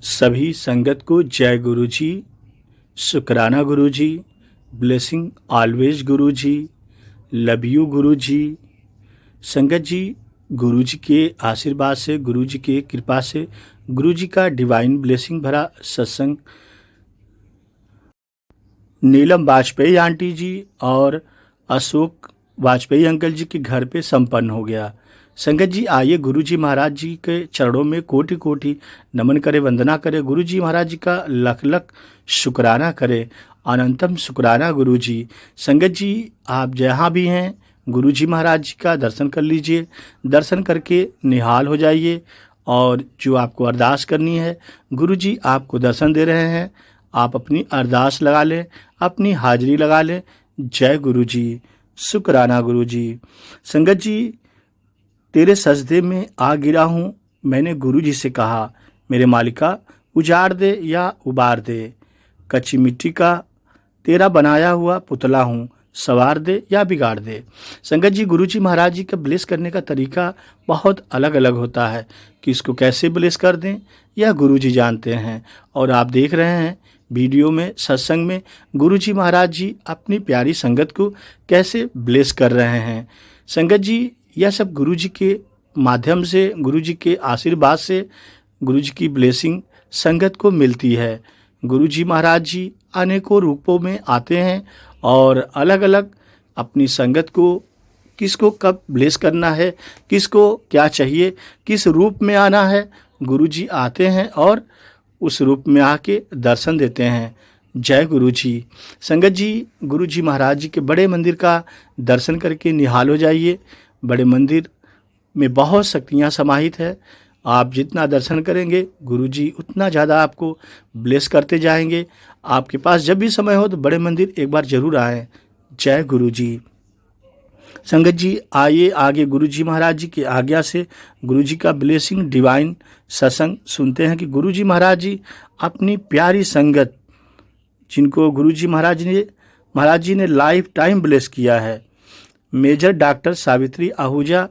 सभी संगत को जय गुरु जी, शुक्राना गुरु जी, blessing always Guru ji, love you गुरु जी। संगत जी, गुरु जी के आशीर्वाद से, गुरु जी की कृपा से, गुरु जी का डिवाइन ब्लेसिंग भरा सत्संग नीलम वाजपेयी आंटी जी और अशोक वाजपेयी अंकल जी के घर पे संपन्न हो गया। संगत जी, आइए गुरु जी महाराज जी के चरणों में कोटि कोटि नमन करे, वंदना करे। गुरु जी महाराज जी का लख लख शुक्राना करे, अनंतम शुक्राना गुरु जी। संगत जी, आप जहाँ भी हैं, गुरु जी महाराज जी का दर्शन कर लीजिए। दर्शन करके निहाल हो जाइए और जो आपको अरदास करनी है, गुरु जी आपको दर्शन दे रहे हैं। आप अपनी अरदास लगा लें, अपनी हाजिरी लगा लें। जय गुरु जी, शुक्राना गुरु जी। संगत जी, तेरे सजदे में आ गिरा हूँ, मैंने गुरु जी से कहा, मेरे मालिका उजाड़ दे या उबार दे। कच्ची मिट्टी का तेरा बनाया हुआ पुतला हूँ, सवार दे या बिगाड़ दे। संगत जी, गुरु जी महाराज जी का ब्लेस करने का तरीका बहुत अलग अलग होता है कि इसको कैसे ब्लेस कर दें, यह गुरु जी जानते हैं। और आप देख रहे हैं वीडियो में, सत्संग में, गुरु जी महाराज जी अपनी प्यारी संगत को कैसे ब्लेस कर रहे हैं। संगत जी, यह सब गुरु जी के माध्यम से, गुरु जी के आशीर्वाद से, गुरु जी की ब्लेसिंग संगत को मिलती है। गुरु जी महाराज जी अनेकों रूपों में आते हैं और अलग अलग अपनी संगत को किसको कब ब्लेस करना है, किसको क्या चाहिए, किस रूप में आना है, गुरु जी आते हैं और उस रूप में आके दर्शन देते हैं। जय गुरु जी। संगत जी, गुरु जी महाराज जी के बड़े मंदिर का दर्शन करके निहाल हो जाइए। बड़े मंदिर में बहुत शक्तियाँ समाहित है। आप जितना दर्शन करेंगे, गुरु जी उतना ज़्यादा आपको ब्लेस करते जाएंगे। आपके पास जब भी समय हो तो बड़े मंदिर एक बार जरूर आएँ। जय गुरु जी। संगत जी, आइए आगे गुरु जी महाराज जी की आज्ञा से गुरु जी का ब्लेसिंग डिवाइन सत्संग सुनते हैं कि गुरु जी महाराज जी अपनी प्यारी संगत, जिनको गुरु जी महाराज जी ने लाइफ टाइम ब्लेस किया है, major doctor Savitri Ahuja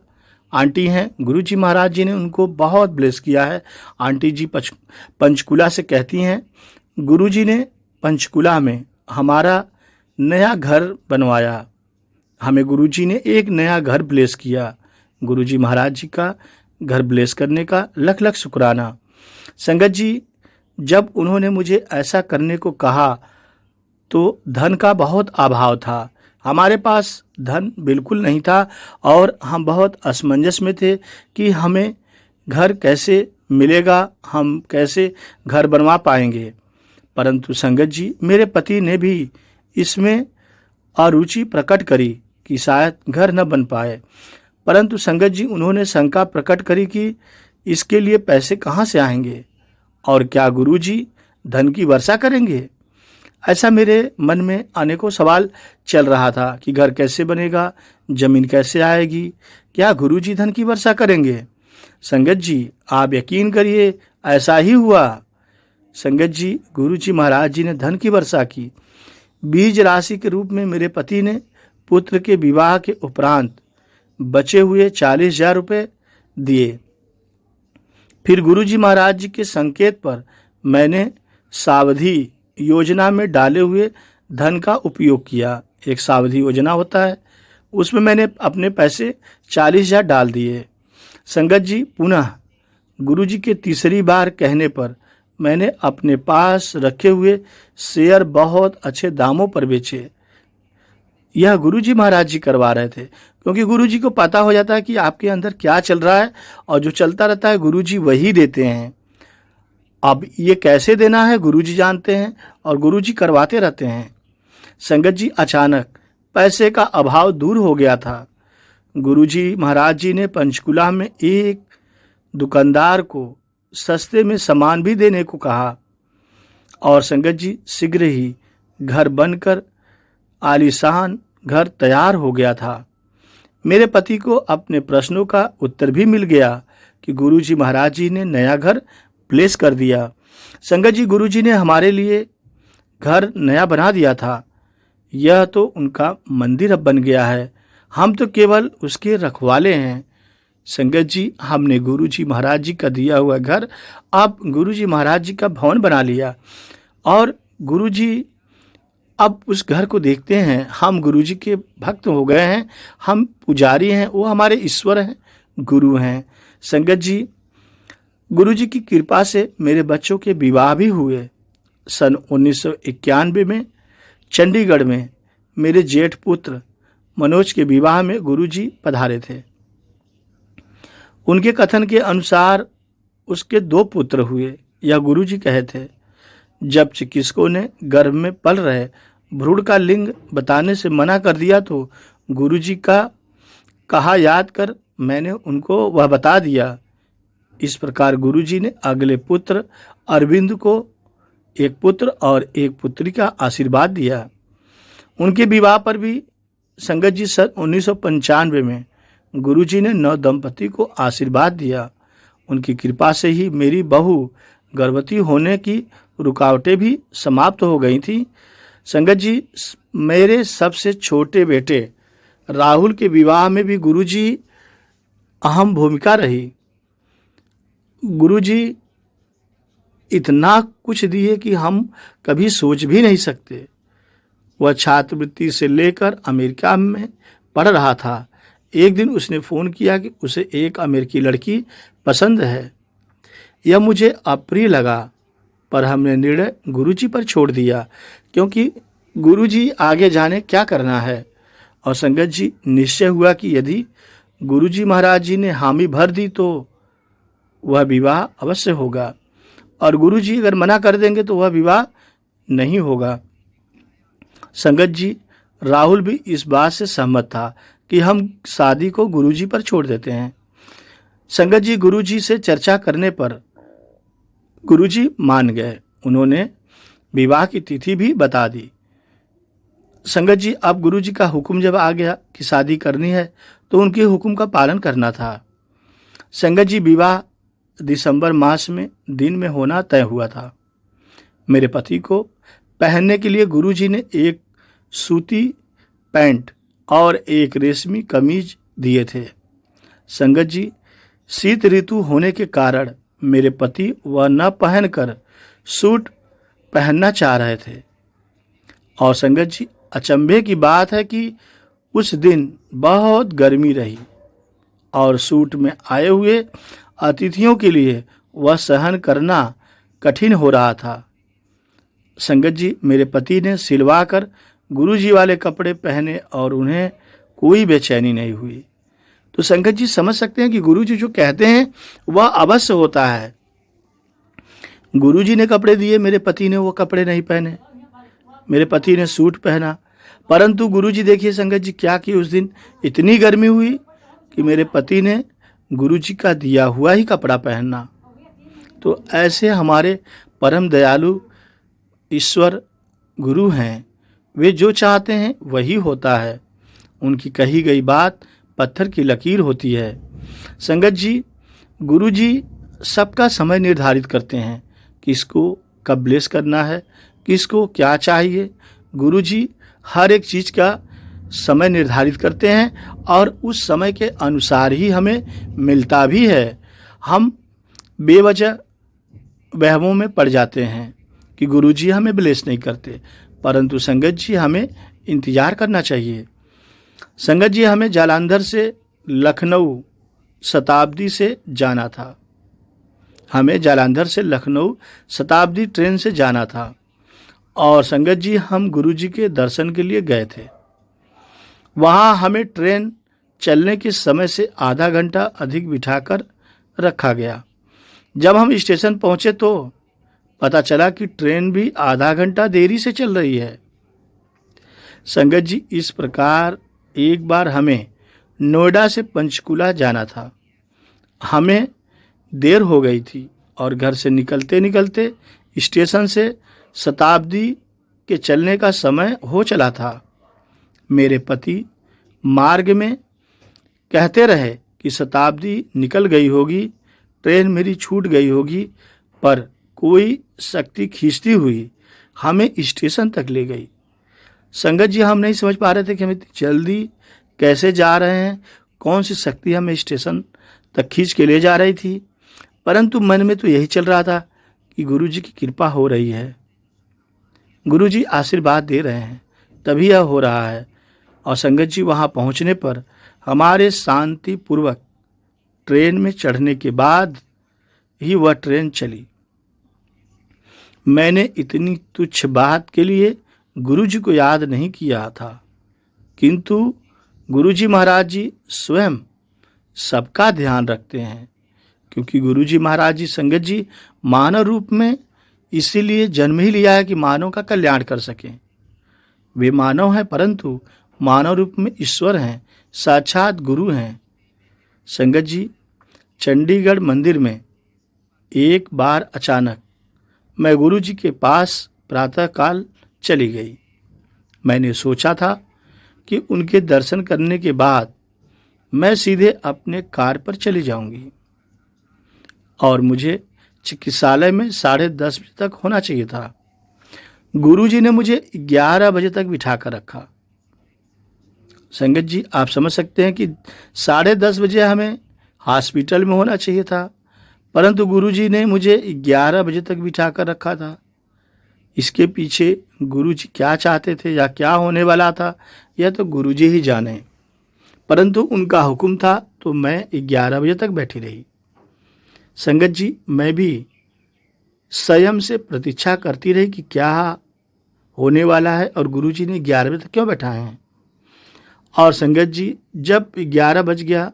aunty हैं। गुरु जी महाराज जी ने उनको बहुत ब्लेस किया है। आंटी जी पंचकुला से कहती हैं, गुरु जी ने पंचकुला में हमारा नया घर बनवाया, हमें गुरु जी ने एक नया घर ब्लेस किया। गुरु जी महाराज जी का घर ब्लेस करने का लख लख शुक्राना। संगत जी, जब उन्होंने मुझे ऐसा करने को कहा तो धन का बहुत अभाव था। हमारे पास धन बिल्कुल नहीं था और हम बहुत असमंजस में थे कि हमें घर कैसे मिलेगा, हम कैसे घर बनवा पाएंगे। परंतु संगत जी, मेरे पति ने भी इसमें अरुचि प्रकट करी कि शायद घर न बन पाए। परंतु संगत जी, उन्होंने शंका प्रकट करी कि इसके लिए पैसे कहाँ से आएंगे और क्या गुरु जी धन की वर्षा करेंगे। ऐसा मेरे मन में अनेकों सवाल चल रहा था कि घर कैसे बनेगा, जमीन कैसे आएगी, क्या गुरु जी धन की वर्षा करेंगे। संगत जी, आप यकीन करिए, ऐसा ही हुआ। संगत जी, गुरु जी महाराज जी ने धन की वर्षा की। बीज राशि के रूप में मेरे पति ने पुत्र के विवाह के उपरांत बचे हुए 40,000 रुपये दिए। फिर गुरु जी महाराज जी के संकेत पर मैंने सावधि योजना में डाले हुए धन का उपयोग किया। एक सावधि योजना होता है, उसमें मैंने अपने पैसे 40,000 डाल दिए। संगत जी, पुनः गुरु जी के तीसरी बार कहने पर मैंने अपने पास रखे हुए शेयर बहुत अच्छे दामों पर बेचे। यह गुरु जी महाराज जी करवा रहे थे, क्योंकि गुरु जी को पता हो जाता है कि आपके अंदर क्या चल रहा है और जो चलता रहता है गुरु जी वही देते हैं। अब ये कैसे देना है गुरु जी जानते हैं और गुरु जी करवाते रहते हैं। संगत जी, अचानक पैसे का अभाव दूर हो गया था। गुरु जी महाराज जी ने पंचकुला में एक दुकानदार को सस्ते में सामान भी देने को कहा और संगत जी, शीघ्र ही घर बनकर आलीशान घर तैयार हो गया था। मेरे पति को अपने प्रश्नों का उत्तर भी मिल गया कि गुरु जी महाराज जी ने नया घर ब्लेस कर दिया। संगत जी, गुरु जी ने हमारे लिए घर नया बना दिया था। यह तो उनका मंदिर अब बन गया है, हम तो केवल उसके रखवाले हैं। संगत जी, हमने गुरु जी महाराज जी का दिया हुआ घर अब गुरु जी महाराज जी का भवन बना लिया और गुरु जी अब उस घर को देखते हैं। हम गुरु जी के भक्त हो गए हैं, हम पुजारी हैं, वो हमारे ईश्वर हैं, गुरु हैं। संगत जी, गुरु जी की कृपा से मेरे बच्चों के विवाह भी हुए। सन 1991 में चंडीगढ़ में मेरे जेठ पुत्र मनोज के विवाह में गुरु जी पधारे थे। उनके कथन के अनुसार उसके 2 पुत्र हुए। यह गुरु जी कहे थे। जब चिकित्सकों ने गर्भ में पल रहे भ्रूण का लिंग बताने से मना कर दिया तो गुरु जी का कहा याद कर मैंने उनको वह बता दिया। इस प्रकार गुरु जी ने अगले पुत्र अरविंद को एक पुत्र और एक पुत्री का आशीर्वाद दिया। उनके विवाह पर भी संगत जी सन 1995 में गुरु जी ने नव दंपति को आशीर्वाद दिया। उनकी कृपा से ही मेरी बहू गर्भवती होने की रुकावटें भी समाप्त हो गई थी। संगत जी, मेरे सबसे छोटे बेटे राहुल के विवाह में भी गुरु जी अहम भूमिका रही। गुरु जी इतना कुछ दिए कि हम कभी सोच भी नहीं सकते। वह छात्रवृत्ति से लेकर अमेरिका में पढ़ रहा था। एक दिन उसने फ़ोन किया कि उसे एक अमेरिकी लड़की पसंद है। यह मुझे अप्रिय लगा, पर हमने निर्णय गुरुजी पर छोड़ दिया, क्योंकि गुरुजी आगे जाने क्या करना है। और संगत जी, निश्चय हुआ कि यदि गुरुजी महाराज जी ने हामी भर दी तो वह विवाह अवश्य होगा, और गुरुजी अगर मना कर देंगे तो वह विवाह नहीं होगा। संगत जी, राहुल भी इस बात से सहमत था कि हम शादी को गुरुजी पर छोड़ देते हैं। संगत जी, गुरुजी से चर्चा करने पर गुरुजी मान गए। उन्होंने विवाह की तिथि भी बता दी। संगत जी, अब गुरुजी का हुक्म जब आ गया कि शादी करनी है तो उनके हुक्म का पालन करना था। संगत जी, विवाह दिसंबर मास में दिन में होना तय हुआ था। मेरे पति को पहनने के लिए गुरुजी ने एक सूती पैंट और एक रेशमी कमीज दिए थे। संगत जी, शीत ऋतु होने के कारण मेरे पति वह न पहनकर सूट पहनना चाह रहे थे। और संगत जी, अचंभे की बात है कि उस दिन बहुत गर्मी रही और सूट में आए हुए अतिथियों के लिए वह सहन करना कठिन हो रहा था। संगत जी, मेरे पति ने सिलवा कर गुरुजी वाले कपड़े पहने और उन्हें कोई बेचैनी नहीं हुई। तो संगत जी, समझ सकते हैं कि गुरुजी जो कहते हैं वह अवश्य होता है। गुरुजी ने कपड़े दिए, मेरे पति ने वो कपड़े नहीं पहने। मेरे पति ने सूट पहना, परंतु गुरुजी देखिए संगत जी क्या कि उस दिन इतनी गर्मी हुई कि मेरे पति ने गुरुजी का दिया हुआ ही कपड़ा पहनना। तो ऐसे हमारे परम दयालु ईश्वर गुरु हैं। वे जो चाहते हैं वही होता है। उनकी कही गई बात पत्थर की लकीर होती है। संगत जी, गुरुजी सबका समय निर्धारित करते हैं, किसको कब ब्लेस करना है, किसको क्या चाहिए। गुरुजी हर एक चीज़ का समय निर्धारित करते हैं और उस समय के अनुसार ही हमें मिलता भी है। हम बेवजह वहमों में पड़ जाते हैं कि गुरुजी हमें ब्लेस नहीं करते, परंतु संगत जी हमें इंतज़ार करना चाहिए। संगत जी, हमें जालंधर से लखनऊ शताब्दी से जाना था। हमें जालंधर से लखनऊ शताब्दी ट्रेन से जाना था और संगत जी हम गुरुजी के दर्शन के लिए गए थे। वहाँ हमें ट्रेन चलने के समय से आधा घंटा अधिक बिठाकर रखा गया। जब हम स्टेशन पहुँचे तो पता चला कि ट्रेन भी आधा घंटा देरी से चल रही है। संगत जी, इस प्रकार एक बार हमें नोएडा से पंचकुला जाना था। हमें देर हो गई थी और घर से निकलते निकलते स्टेशन से शताब्दी के चलने का समय हो चला था। मेरे पति मार्ग में कहते रहे कि शताब्दी निकल गई होगी, ट्रेन मेरी छूट गई होगी, पर कोई शक्ति खींचती हुई हमें स्टेशन तक ले गई। संगत जी, हम नहीं समझ पा रहे थे कि हम इतनी जल्दी कैसे जा रहे हैं, कौन सी शक्ति हमें स्टेशन तक खींच के ले जा रही थी, परंतु मन में तो यही चल रहा था कि गुरुजी की कृपा हो रही है, गुरुजी आशीर्वाद दे रहे हैं, तभी यह हो रहा है। और संगत जी, वहाँ पहुँचने पर हमारे शांतिपूर्वक ट्रेन में चढ़ने के बाद ही वह ट्रेन चली। मैंने इतनी तुच्छ बात के लिए गुरुजी को याद नहीं किया था, किंतु गुरुजी महाराज जी स्वयं सबका ध्यान रखते हैं, क्योंकि गुरुजी महाराज जी संगत जी मानव रूप में इसीलिए जन्म ही लिया है कि मानव का कल्याण कर सकें। वे मानव हैं, परंतु मानव रूप में ईश्वर हैं, साक्षात गुरु हैं। संगत जी, चंडीगढ़ मंदिर में एक बार अचानक मैं गुरुजी के पास प्रातःकाल चली गई। मैंने सोचा था कि उनके दर्शन करने के बाद मैं सीधे अपने कार पर चली जाऊंगी और मुझे चिकित्सालय में 10:30 बजे तक होना चाहिए था। गुरुजी ने मुझे 11 बजे तक बिठा कर रखा। संगत जी, आप समझ सकते हैं कि 10:30 बजे हमें हॉस्पिटल में होना चाहिए था, परंतु गुरुजी ने मुझे 11 बजे तक बिठा कर रखा था। इसके पीछे गुरुजी क्या चाहते थे या क्या होने वाला था, यह तो गुरुजी ही जाने, परंतु उनका हुक्म था तो मैं 11 बजे तक बैठी रही। संगत जी, मैं भी स्वयं से प्रतीक्षा करती रही कि क्या होने वाला है और गुरुजी ने 11 बजे तक क्यों बैठाए हैं। और संगत जी, जब 11 बज गया,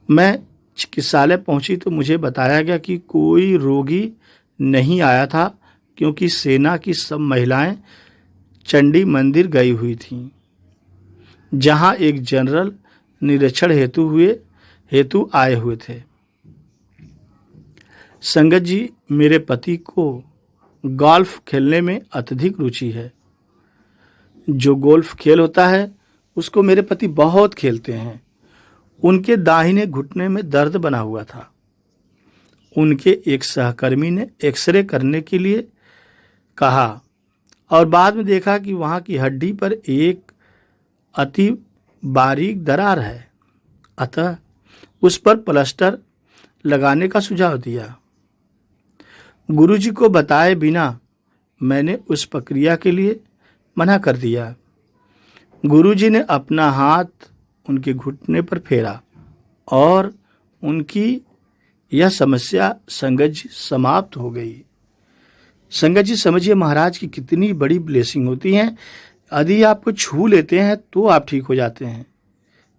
मैं चिकित्सालय पहुंची तो मुझे बताया गया कि कोई रोगी नहीं आया था, क्योंकि सेना की सब महिलाएं चंडी मंदिर गई हुई थीं, जहां एक जनरल निरीक्षण हेतु आए हुए थे। संगत जी, मेरे पति को गोल्फ खेलने में अत्यधिक रुचि है। जो गोल्फ खेल होता है उसको मेरे पति बहुत खेलते हैं। उनके दाहिने घुटने में दर्द बना हुआ था। उनके एक सहकर्मी ने एक्सरे करने के लिए कहा और बाद में देखा कि वहाँ की हड्डी पर एक अति बारीक दरार है, अतः उस पर प्लास्टर लगाने का सुझाव दिया। गुरुजी को बताए बिना मैंने उस प्रक्रिया के लिए मना कर दिया। गुरुजी ने अपना हाथ उनके घुटने पर फेरा और उनकी यह समस्या संगत जी समाप्त हो गई। संगत जी, समझिए महाराज की कितनी बड़ी ब्लेसिंग होती है। यदि आपको छू लेते हैं तो आप ठीक हो जाते हैं।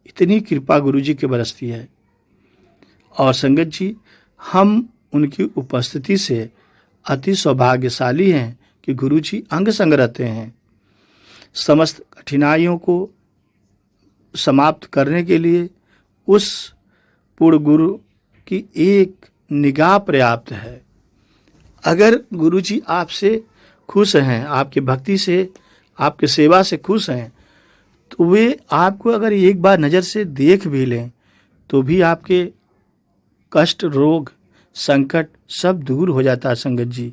इतनी कृपा गुरुजी की बरसती है। और संगत जी, हम उनकी उपस्थिति से अति सौभाग्यशाली हैं कि गुरुजी अंग संग रहते हैं। समस्त कठिनाइयों को समाप्त करने के लिए उस पूर्ण गुरु की एक निगाह पर्याप्त है। अगर गुरुजी आपसे खुश हैं, आपकी भक्ति से, आपकी सेवा से खुश हैं, तो वे आपको अगर एक बार नज़र से देख भी लें तो भी आपके कष्ट, रोग, संकट सब दूर हो जाता है। संगत जी,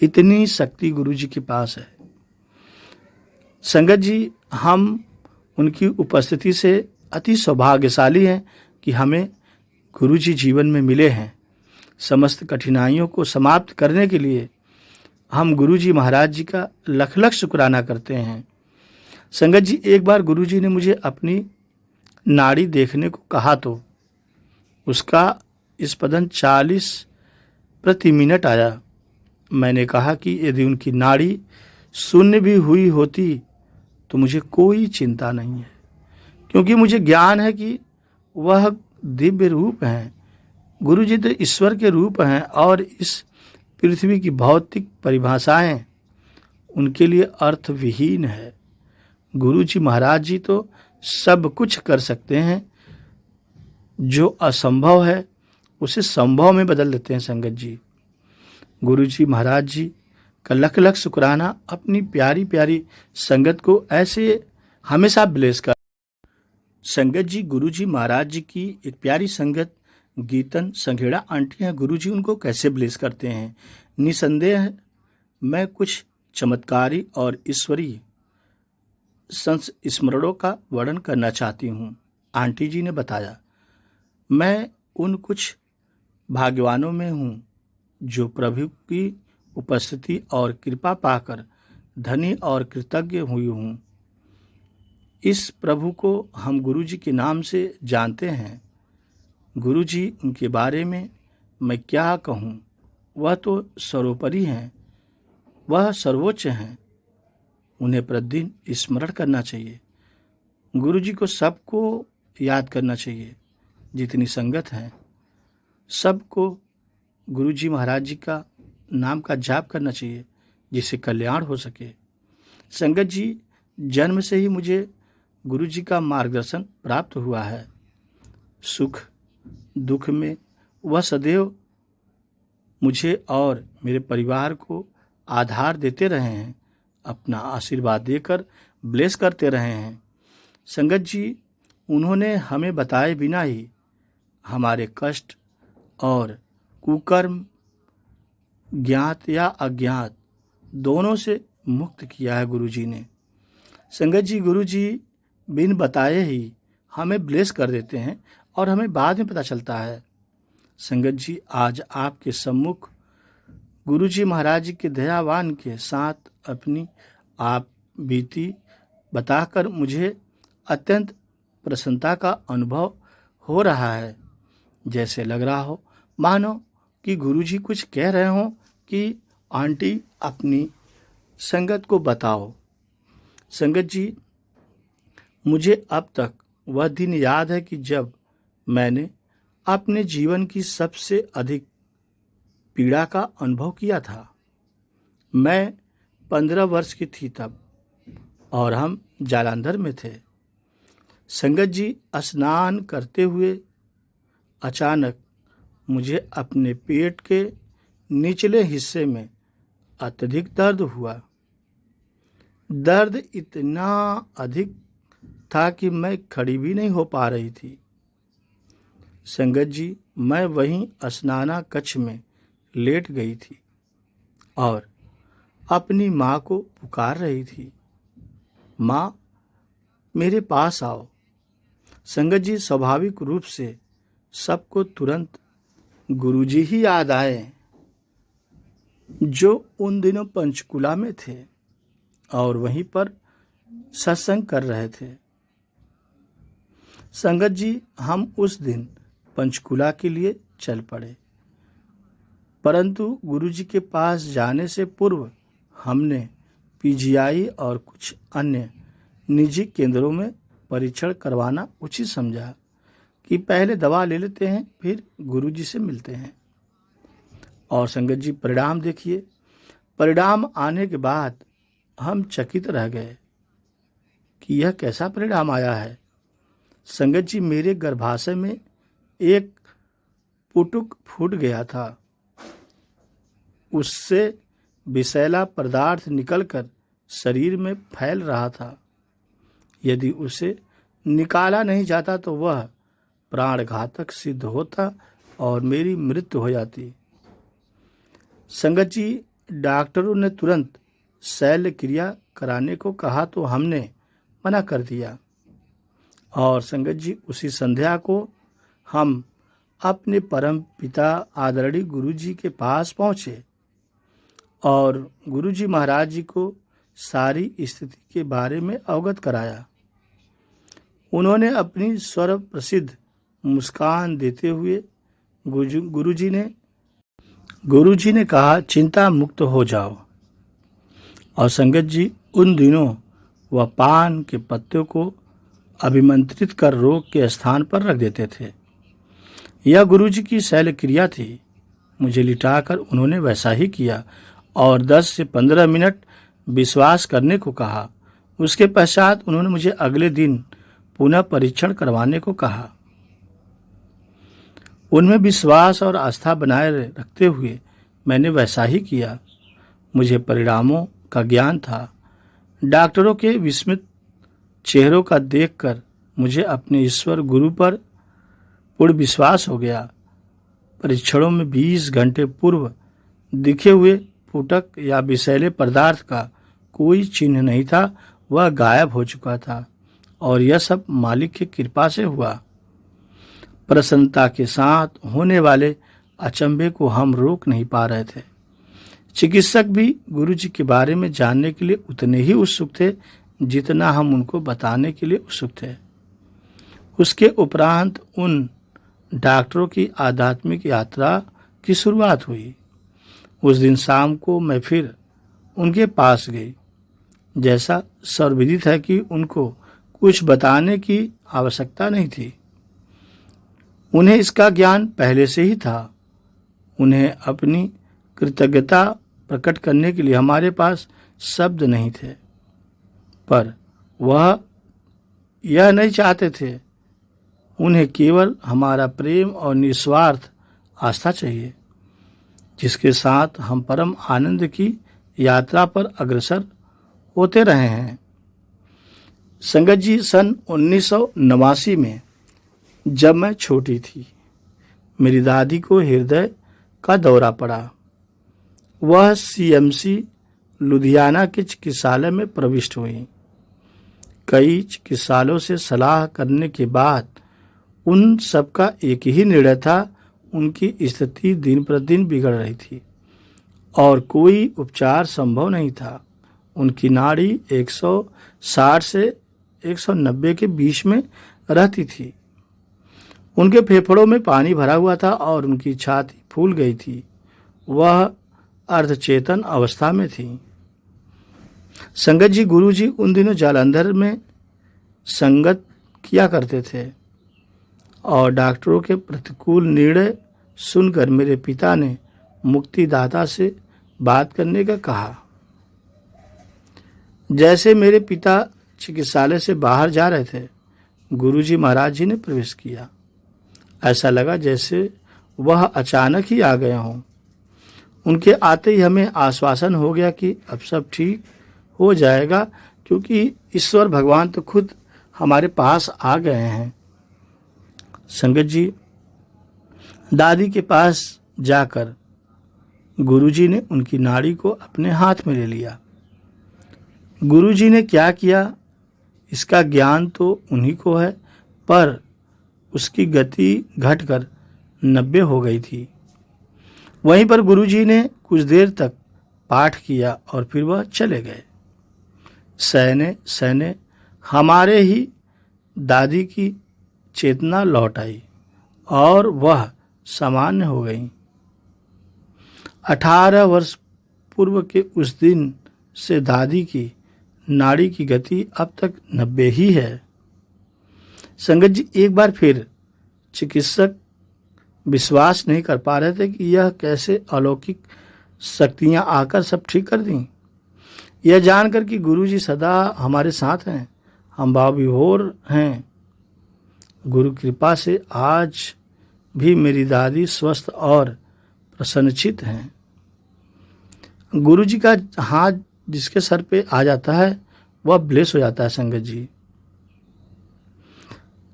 इतनी शक्ति गुरुजी के पास है। संगत जी, हम उनकी उपस्थिति से अति सौभाग्यशाली हैं कि हमें गुरुजी जीवन में मिले हैं। समस्त कठिनाइयों को समाप्त करने के लिए हम गुरुजी महाराज जी का लख लख शुक्राना करते हैं। संगत जी, एक बार गुरुजी ने मुझे अपनी नाड़ी देखने को कहा तो उसका स्पंदन 40 प्रति मिनट आया। मैंने कहा कि यदि उनकी नाड़ी शून्य भी हुई होती तो मुझे कोई चिंता नहीं है, क्योंकि मुझे ज्ञान है कि वह दिव्य रूप हैं। गुरुजी तो ईश्वर के रूप हैं और इस पृथ्वी की भौतिक परिभाषाएं उनके लिए अर्थविहीन है। गुरुजी महाराज जी तो सब कुछ कर सकते हैं, जो असंभव है उसे संभव में बदल देते हैं। संगत जी, गुरुजी महाराज जी का लख लख शुक्राना। अपनी प्यारी प्यारी संगत को ऐसे हमेशा ब्लेस कर। संगत जी, गुरुजी महाराज जी की एक प्यारी संगत गीतन संघेड़ा आंटी हैं। गुरुजी उनको कैसे ब्लेस करते हैं। निसंदेह मैं कुछ चमत्कारी और ईश्वरीय संस्मरणों का वर्णन करना चाहती हूँ। आंटी जी ने बताया, मैं उन कुछ भाग्यवानों में हूँ जो प्रभु की उपस्थिति और कृपा पाकर धनी और कृतज्ञ हुई हूँ। इस प्रभु को हम गुरु जी के नाम से जानते हैं। गुरु जी, उनके बारे में मैं क्या कहूँ, वह तो सर्वोपरि हैं, वह सर्वोच्च हैं। उन्हें प्रतिदिन स्मरण करना चाहिए। गुरु जी को सबको याद करना चाहिए। जितनी संगत है सबको गुरु जी महाराज जी का नाम का जाप करना चाहिए, जिससे कल्याण हो सके। संगत जी, जन्म से ही मुझे गुरु जी का मार्गदर्शन प्राप्त हुआ है। सुख दुख में वह सदैव मुझे और मेरे परिवार को आधार देते रहे हैं, अपना आशीर्वाद देकर ब्लेस करते रहे हैं। संगत जी, उन्होंने हमें बताए बिना ही हमारे कष्ट और कुकर्म ज्ञात या अज्ञात दोनों से मुक्त किया है गुरु जी ने। संगत जी, गुरु जी बिन बताए ही हमें ब्लेस कर देते हैं और हमें बाद में पता चलता है। संगत जी, आज आपके सम्मुख गुरु जी महाराज जी के दयावान के साथ अपनी आप बीती बताकर मुझे अत्यंत प्रसन्नता का अनुभव हो रहा है। जैसे लग रहा हो मानो कि गुरु जी कुछ कह रहे हों कि आंटी अपनी संगत को बताओ। संगत जी, मुझे अब तक वह दिन याद है कि जब मैंने अपने जीवन की सबसे अधिक पीड़ा का अनुभव किया था। मैं 15 वर्ष की थी तब, और हम जालंधर में थे। संगत जी, स्नान करते हुए अचानक मुझे अपने पेट के निचले हिस्से में अत्यधिक दर्द हुआ। दर्द इतना अधिक था कि मैं खड़ी भी नहीं हो पा रही थी। संगत जी, मैं वहीं स्नाना कक्ष में लेट गई थी और अपनी माँ को पुकार रही थी, माँ मेरे पास आओ। संगत जी, स्वाभाविक रूप से सबको तुरंत गुरुजी ही याद आए, जो उन दिनों पंचकुला में थे और वहीं पर सत्संग कर रहे थे। संगत जी, हम उस दिन पंचकुला के लिए चल पड़े, परंतु गुरुजी के पास जाने से पूर्व हमने पीजीआई और कुछ अन्य निजी केंद्रों में परीक्षण करवाना उचित समझा कि पहले दवा ले लेते हैं, फिर गुरुजी से मिलते हैं। और संगत जी, परिणाम देखिए। परिणाम आने के बाद हम चकित रह गए कि यह कैसा परिणाम आया है। संगत जी, मेरे गर्भाशय में एक पुटुक फूट गया था। उससे विषैला पदार्थ निकलकर शरीर में फैल रहा था। यदि उसे निकाला नहीं जाता तो वह प्राणघातक सिद्ध होता और मेरी मृत्यु हो जाती। संगत जी, डॉक्टरों ने तुरंत शल्य क्रिया कराने को कहा तो हमने मना कर दिया। और संगत जी, उसी संध्या को हम अपने परम पिता आदरणीय गुरु जी के पास पहुँचे और गुरु जी महाराज जी को सारी स्थिति के बारे में अवगत कराया। उन्होंने अपनी स्वर प्रसिद्ध मुस्कान देते हुए गुरु जी ने कहा, चिंता मुक्त हो जाओ। और संगत जी, उन दिनों वह पान के पत्तों को अभिमंत्रित कर रोग के स्थान पर रख देते थे। यह गुरु जी की शैल क्रिया थी। मुझे लिटाकर उन्होंने वैसा ही किया और 10 से 15 मिनट विश्वास करने को कहा। उसके पश्चात उन्होंने मुझे अगले दिन पुनः परीक्षण करवाने को कहा। उनमें विश्वास और आस्था बनाए रखते हुए मैंने वैसा ही किया। मुझे परिणामों का ज्ञान था। डॉक्टरों के विस्मित चेहरों का देखकर मुझे अपने ईश्वर गुरु पर पूर्ण विश्वास हो गया। परीक्षणों में 20 घंटे पूर्व दिखे हुए फूटक या विषैले पदार्थ का कोई चिन्ह नहीं था, वह गायब हो चुका था और यह सब मालिक की कृपा से हुआ। प्रसन्नता के साथ होने वाले अचंभे को हम रोक नहीं पा रहे थे। चिकित्सक भी गुरुजी के बारे में जानने के लिए उतने ही उत्सुक थे जितना हम उनको बताने के लिए उत्सुक थे। उसके उपरांत उन डॉक्टरों की आध्यात्मिक यात्रा की शुरुआत हुई। उस दिन शाम को मैं फिर उनके पास गई। जैसा सर्वविदित है कि उनको कुछ बताने की आवश्यकता नहीं थी। उन्हें इसका ज्ञान पहले से ही था। उन्हें अपनी कृतज्ञता प्रकट करने के लिए हमारे पास शब्द नहीं थे, पर वह यह नहीं चाहते थे। उन्हें केवल हमारा प्रेम और निस्वार्थ आस्था चाहिए, जिसके साथ हम परम आनंद की यात्रा पर अग्रसर होते रहे हैं। संगत जी, सन 1989 में जब मैं छोटी थी, मेरी दादी को हृदय का दौरा पड़ा। वह CMC लुधियाना के चिकित्सालय में प्रविष्ट हुई। कई चिकित्सालयों से सलाह करने के बाद उन सबका एक ही निर्णय था, उनकी स्थिति दिन प्रतिदिन बिगड़ रही थी और कोई उपचार संभव नहीं था। उनकी नाड़ी 160 से 190 के बीच में रहती थी। उनके फेफड़ों में पानी भरा हुआ था और उनकी छाती फूल गई थी। वह अर्धचेतन अवस्था में थी। संगत जी, गुरुजी उन दिनों जालंधर में संगत किया करते थे और डॉक्टरों के प्रतिकूल निर्णय सुनकर मेरे पिता ने मुक्तिदाता से बात करने का कहा। जैसे मेरे पिता चिकित्सालय से बाहर जा रहे थे, गुरुजी महाराज जी ने प्रवेश किया। ऐसा लगा जैसे वह अचानक ही आ गए हों। उनके आते ही हमें आश्वासन हो गया कि अब सब ठीक हो जाएगा, क्योंकि ईश्वर भगवान तो खुद हमारे पास आ गए हैं। संगत जी, दादी के पास जाकर गुरुजी ने उनकी नाड़ी को अपने हाथ में ले लिया। गुरुजी ने क्या किया इसका ज्ञान तो उन्हीं को है, पर उसकी गति घटकर 90 हो गई थी। वहीं पर गुरुजी ने कुछ देर तक पाठ किया और फिर वह चले गए। सहने सहने हमारे ही दादी की चेतना लौट आई और वह सामान्य हो गई। 18 वर्ष पूर्व के उस दिन से दादी की नाड़ी की गति अब तक 90 ही है। संगत जी, एक बार फिर चिकित्सक विश्वास नहीं कर पा रहे थे कि यह कैसे अलौकिक शक्तियां आकर सब ठीक कर दी। यह जानकर कि गुरुजी सदा हमारे साथ हैं, हम भावविभोर हैं। गुरु कृपा से आज भी मेरी दादी स्वस्थ और प्रसन्नचित हैं। गुरुजी का हाथ जिसके सर पे आ जाता है वह ब्लेस हो जाता है।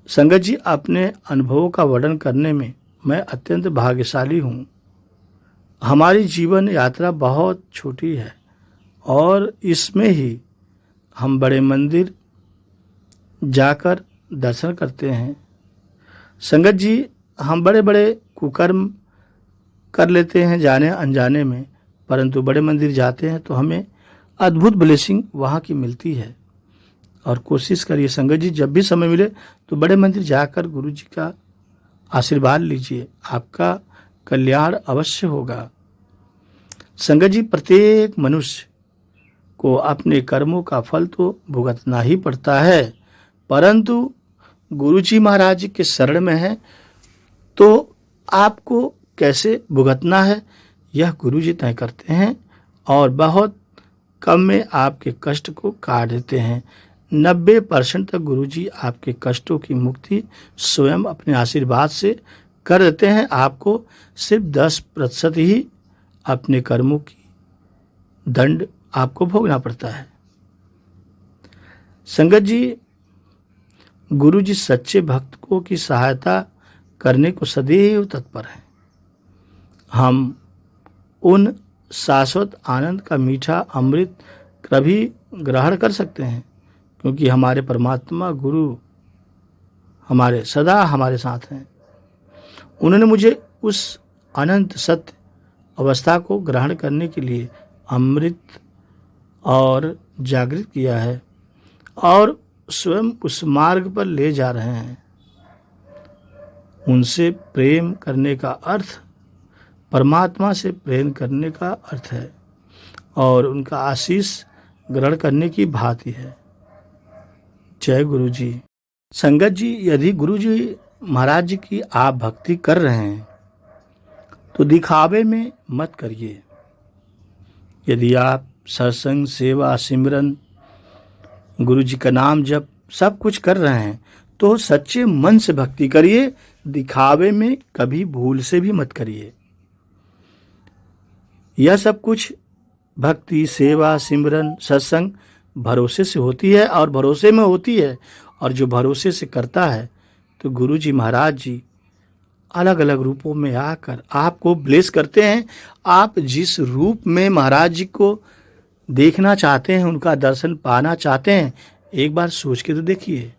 संगत जी, अपने अनुभवों का वर्णन करने में मैं अत्यंत भाग्यशाली हूँ। हमारी जीवन यात्रा बहुत छोटी है और इसमें ही हम बड़े मंदिर जाकर दर्शन करते हैं। संगत जी, हम बड़े बड़े कुकर्म कर लेते हैं जाने अनजाने में, परंतु बड़े मंदिर जाते हैं तो हमें अद्भुत ब्लेसिंग वहाँ की मिलती है। और कोशिश करिए संगत जी, जब भी समय मिले तो बड़े मंदिर जाकर गुरु जी का आशीर्वाद लीजिए, आपका कल्याण अवश्य होगा। संगत जी, प्रत्येक मनुष्य को अपने कर्मों का फल तो भुगतना ही पड़ता है, परंतु गुरु जी महाराज के शरण में है तो आपको कैसे भुगतना है यह गुरु जी तय करते हैं और बहुत कम में आपके कष्ट को काट देते हैं। 90% तक गुरुजी आपके कष्टों की मुक्ति स्वयं अपने आशीर्वाद से कर देते हैं। आपको सिर्फ 10% ही अपने कर्मों की दंड आपको भोगना पड़ता है। संगत जी, गुरुजी सच्चे भक्तों की सहायता करने को सदैव तत्पर हैं। हम उन शाश्वत आनंद का मीठा अमृत कभी ग्रहण कर सकते हैं, क्योंकि हमारे परमात्मा गुरु सदा हमारे साथ हैं। उन्होंने मुझे उस अनंत सत्य अवस्था को ग्रहण करने के लिए अमृत और जागृत किया है और स्वयं उस मार्ग पर ले जा रहे हैं। उनसे प्रेम करने का अर्थ परमात्मा से प्रेम करने का अर्थ है और उनका आशीष ग्रहण करने की भांति है। जय गुरु जी। संगत जी, यदि गुरु जी महाराज जी की आप भक्ति कर रहे हैं तो दिखावे में मत करिए। यदि आप सत्संग, सेवा, सिमरन, गुरु जी का नाम जप सब कुछ कर रहे हैं तो सच्चे मन से भक्ति करिए, दिखावे में कभी भूल से भी मत करिए। यह सब कुछ भक्ति, सेवा, सिमरन, सत्संग भरोसे से होती है और भरोसे में होती है, और जो भरोसे से करता है तो गुरु जी महाराज जी अलग अलग रूपों में आकर आपको ब्लेस करते हैं। आप जिस रूप में महाराज जी को देखना चाहते हैं, उनका दर्शन पाना चाहते हैं, एक बार सोच के तो देखिए।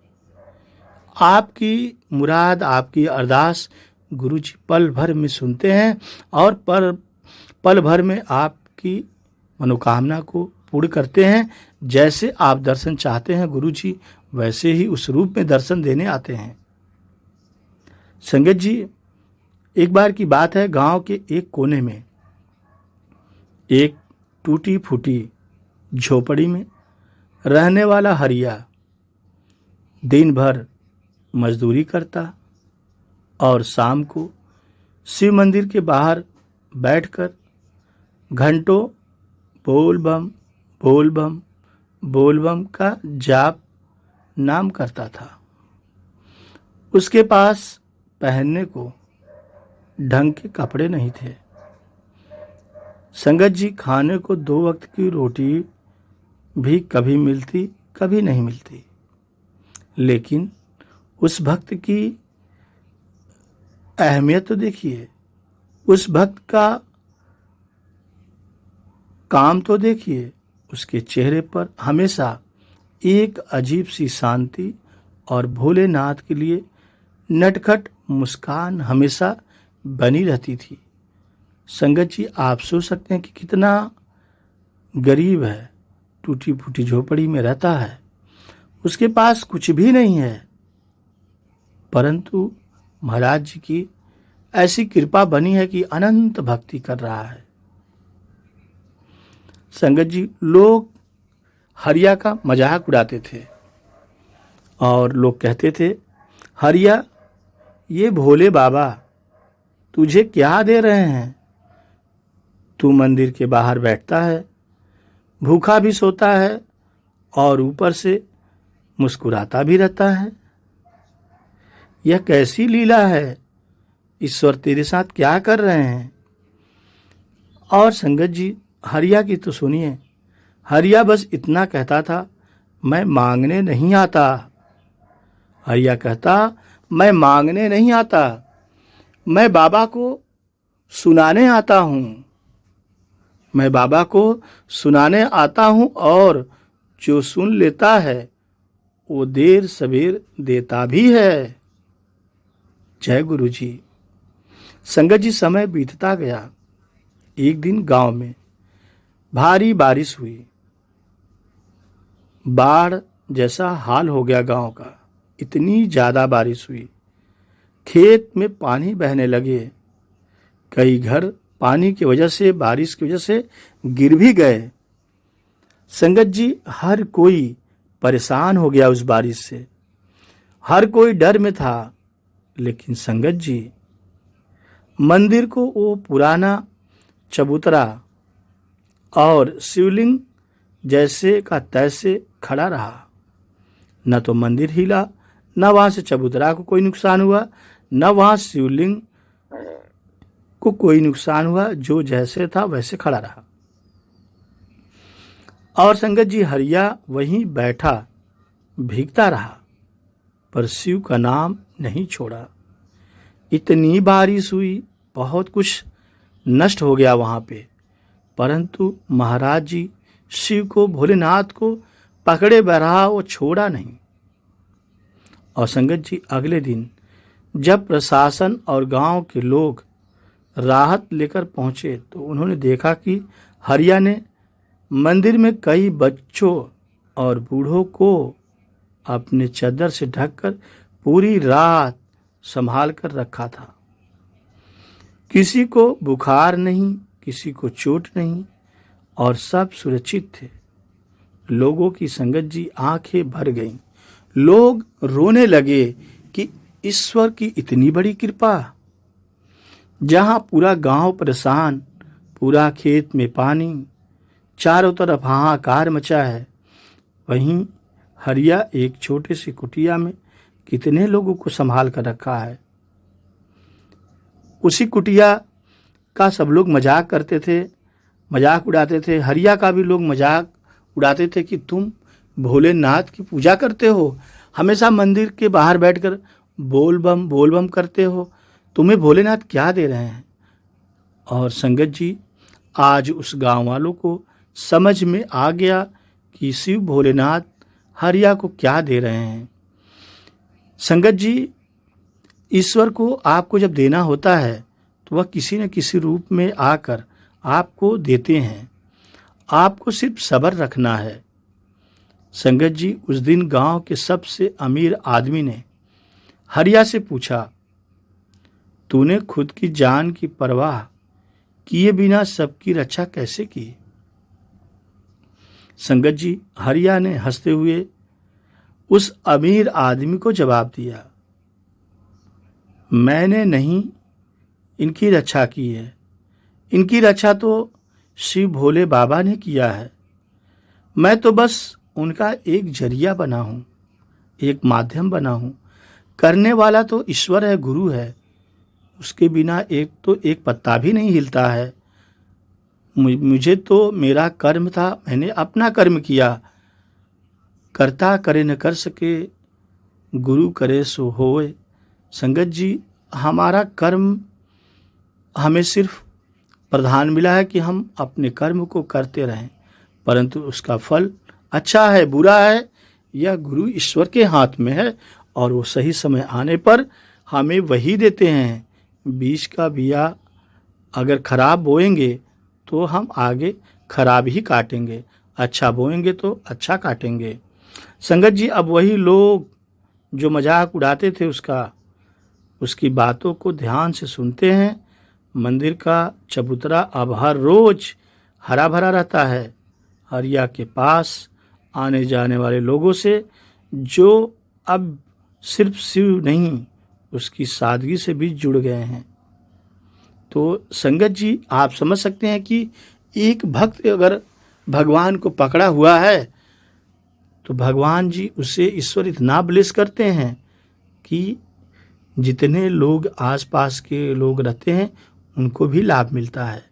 आपकी मुराद, आपकी अरदास गुरु जी पल भर में सुनते हैं और पल भर में आपकी मनोकामना को पूर्ण करते हैं। जैसे आप दर्शन चाहते हैं गुरु जी वैसे ही उस रूप में दर्शन देने आते हैं। संगत जी, एक बार की बात है, गांव के एक कोने में एक टूटी फूटी झोपड़ी में रहने वाला हरिया दिन भर मजदूरी करता और शाम को शिव मंदिर के बाहर बैठकर घंटों बोल बम बोल बम बोल बम का जाप नाम करता था। उसके पास पहनने को ढंग के कपड़े नहीं थे। संगत जी, खाने को 2 वक्त की रोटी भी कभी मिलती कभी नहीं मिलती, लेकिन उस भक्त की अहमियत तो देखिए, उस भक्त का काम तो देखिए। उसके चेहरे पर हमेशा एक अजीब सी शांति और भोलेनाथ के लिए नटखट मुस्कान हमेशा बनी रहती थी। संगत जी, आप सोच सकते हैं कि कितना गरीब है, टूटी फूटी झोपड़ी में रहता है, उसके पास कुछ भी नहीं है, परंतु महाराज जी की ऐसी कृपा बनी है कि अनंत भक्ति कर रहा है। संगत जी, लोग हरिया का मजाक उड़ाते थे और लोग कहते थे, हरिया, ये भोले बाबा तुझे क्या दे रहे हैं? तू मंदिर के बाहर बैठता है, भूखा भी सोता है और ऊपर से मुस्कुराता भी रहता है। यह कैसी लीला है? ईश्वर तेरे साथ क्या कर रहे हैं? और संगत जी, हरिया की तो सुनिए। हरिया बस इतना कहता था, मैं मांगने नहीं आता। हरिया कहता, मैं मांगने नहीं आता, मैं बाबा को सुनाने आता हूँ। मैं बाबा को सुनाने आता हूँ और जो सुन लेता है वो देर सवेर देता भी है। जय गुरु जी। संगत जी, समय बीतता गया। एक दिन गांव में भारी बारिश हुई। बाढ़ जैसा हाल हो गया गांव का। इतनी ज़्यादा बारिश हुई, खेत में पानी बहने लगे। कई घर पानी की वजह से, बारिश की वजह से गिर भी गए। संगत जी, हर कोई परेशान हो गया उस बारिश से, हर कोई डर में था। लेकिन संगत जी, मंदिर को वो पुराना चबूतरा और शिवलिंग जैसे का तैसे खड़ा रहा। न तो मंदिर हिला, न वहां से चबूतरा को कोई नुकसान हुआ, न वहां शिवलिंग को कोई नुकसान हुआ। जो जैसे था वैसे खड़ा रहा। और संगत जी, हरिया वहीं बैठा भीगता रहा, पर शिव का नाम नहीं छोड़ा। इतनी बारिश हुई, बहुत कुछ नष्ट हो गया वहां पे, परंतु महाराज जी शिव को, भोलेनाथ को पकड़े बैठा, वो छोड़ा नहीं। और संगत जी, अगले दिन जब प्रशासन और गांव के लोग राहत लेकर पहुंचे तो उन्होंने देखा कि हरिया ने मंदिर में कई बच्चों और बूढ़ों को अपने चादर से ढककर पूरी रात संभाल कर रखा था। किसी को बुखार नहीं, किसी को चोट नहीं और सब सुरक्षित थे। लोगों की संगत जी आंखें भर गईं। लोग रोने लगे कि ईश्वर की इतनी बड़ी कृपा। जहां पूरा गांव परेशान, पूरा खेत में पानी, चारों तरफ हाहाकार मचा है, वहीं हरिया एक छोटे सी कुटिया में कितने लोगों को संभाल कर रखा है। उसी कुटिया का सब लोग मजाक करते थे, मजाक उड़ाते थे। हरिया का भी लोग मजाक उड़ाते थे कि तुम भोलेनाथ की पूजा करते हो, हमेशा मंदिर के बाहर बैठकर बोल बम करते हो, तुम्हें भोलेनाथ क्या दे रहे हैं। और संगत जी, आज उस गांव वालों को समझ में आ गया कि शिव भोलेनाथ हरिया को क्या दे रहे हैं। संगत जी, ईश्वर को आपको जब देना होता है तो वह किसी न किसी रूप में आकर आपको देते हैं। आपको सिर्फ सब्र रखना है। संगत जी, उस दिन गांव के सबसे अमीर आदमी ने हरिया से पूछा, तूने खुद की जान की परवाह किए बिना सबकी रक्षा कैसे की? संगत जी, हरिया ने हंसते हुए उस अमीर आदमी को जवाब दिया, मैंने नहीं इनकी रक्षा की है, इनकी रक्षा तो शिव भोले बाबा ने किया है। मैं तो बस उनका एक जरिया बना हूँ, एक माध्यम बना हूँ। करने वाला तो ईश्वर है, गुरु है, उसके बिना एक पत्ता भी नहीं हिलता है। मुझे तो मेरा कर्म था, मैंने अपना कर्म किया। करता करे न कर सके, गुरु करे सो होए। संगत जी, हमारा कर्म हमें सिर्फ प्रधान मिला है कि हम अपने कर्म को करते रहें, परंतु उसका फल अच्छा है बुरा है यह गुरु ईश्वर के हाथ में है और वो सही समय आने पर हमें वही देते हैं। बीज का बिया अगर खराब बोएंगे तो हम आगे खराब ही काटेंगे, अच्छा बोएंगे तो अच्छा काटेंगे। संगत जी, अब वही लोग जो मजाक उड़ाते थे उसकी बातों को ध्यान से सुनते हैं। मंदिर का चबूतरा अब हर रोज हरा भरा रहता है। हरिया के पास आने जाने वाले लोगों से जो अब सिर्फ शिव नहीं उसकी सादगी से भी जुड़ गए हैं। तो संगत जी, आप समझ सकते हैं कि एक भक्त अगर भगवान को पकड़ा हुआ है तो भगवान जी उसे ईश्वर इतना ब्लेस करते हैं कि जितने लोग आसपास के लोग रहते हैं उनको भी लाभ मिलता है।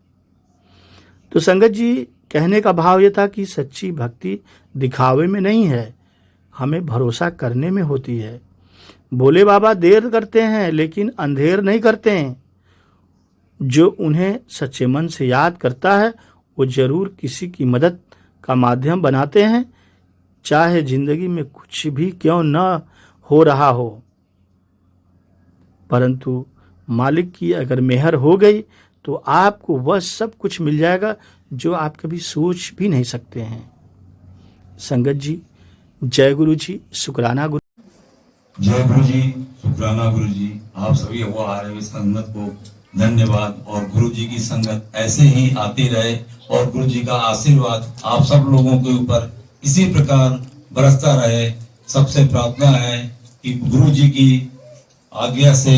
तो संगत जी, कहने का भाव ये था कि सच्ची भक्ति दिखावे में नहीं है, हमें भरोसा करने में होती है। भोले बाबा देर करते हैं लेकिन अंधेर नहीं करते हैं। जो उन्हें सच्चे मन से याद करता है वो जरूर किसी की मदद का माध्यम बनाते हैं, चाहे जिंदगी में कुछ भी क्यों न हो रहा हो। परंतु मालिक की अगर मेहर हो गई तो आपको वह सब कुछ मिल जाएगा जो आप कभी सोच भी नहीं सकते हैं। संगत जी, जय गुरु जी, शुक्राना गुरु। जय गुरु जी, शुक्राना गुरु जी। आप सभी वो आ रहे संगत को धन्यवाद और गुरु जी की संगत ऐसे ही आती रहे और गुरु जी का आशीर्वाद आप सब लोगों के ऊपर इसी प्रकार बरसता रहे। सबसे प्रार्थना है कि गुरु जी की आज्ञा से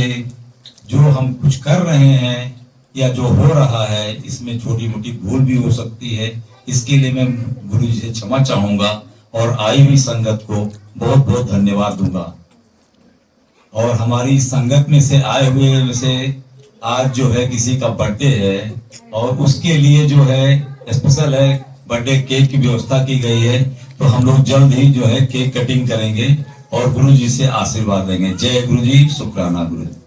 जो हम कुछ कर रहे हैं या जो हो रहा है इसमें छोटी मोटी भूल भी हो सकती है, इसके लिए मैं गुरु जी से क्षमा चाहूंगा और आई हुई संगत को बहुत बहुत धन्यवाद दूंगा। और हमारी संगत में से आए हुए में से आज जो है किसी का बर्थडे है और उसके लिए जो है स्पेशल है बर्थडे केक की व्यवस्था की गई है, तो हम लोग जल्द ही जो है केक कटिंग करेंगे और गुरु जी से आशीर्वाद लेंगे। जय गुरु जी, शुक्राना गुरु जी।